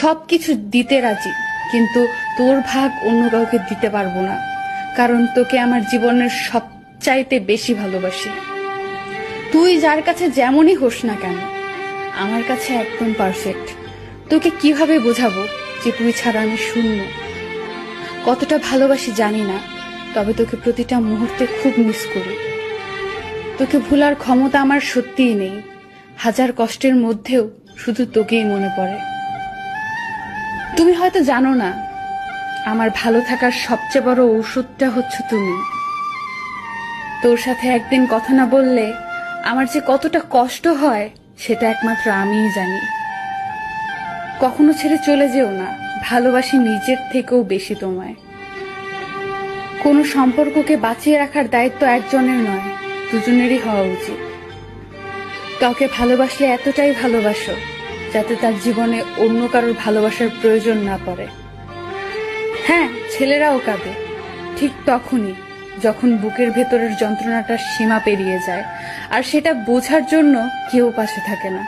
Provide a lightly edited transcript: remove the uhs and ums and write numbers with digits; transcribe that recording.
সবকিছু দিতে রাজি, কিন্তু তোর ভাগ অন্য কাউকে দিতে পারবো না, কারণ তোকে আমার জীবনের সবচাইতে বেশি ভালোবাসি। তুই যার কাছে যেমনই হোস না কেন, আমার কাছে একদম পারফেক্ট। তোকে কিভাবে বোঝাবো যে তুই ছাড়া আমি শূন্য? কতটা ভালোবাসি জানি না, তবে তোকে প্রতিটা মুহূর্তে খুব মিস করি। তোকে ভুলার ক্ষমতা আমার সত্যিই নেই। হাজার কষ্টের মধ্যেও শুধু তোকেই মনে পড়ে। তুমি হয়তো জানো না, আমার ভালো থাকার সবচেয়ে বড় ঔষধটা হচ্ছে তুমি। তোর সাথে একদিন কথা না বললে আমার যে কতটা কষ্ট হয় সেটা একমাত্র আমিই জানি। কখনো ছেড়ে চলে যেও না, ভালোবাসি নিজের থেকেও বেশি তোমায়। কোনো সম্পর্ককে বাঁচিয়ে রাখার দায়িত্ব একজনের নয়, দুজনেরই হওয়া উচিত। কাউকে ভালোবাসলে এতটাই ভালোবাসো যাতে তার জীবনে অন্য কারোর ভালোবাসার প্রয়োজন না পড়ে। হ্যাঁ, ছেলেরাও কাঁদে ঠিক তখনই, যখন বুকের ভেতরের যন্ত্রণাটা সীমা পেরিয়ে যায়, আর সেটা বোঝার জন্য কেউ পাশে থাকে না।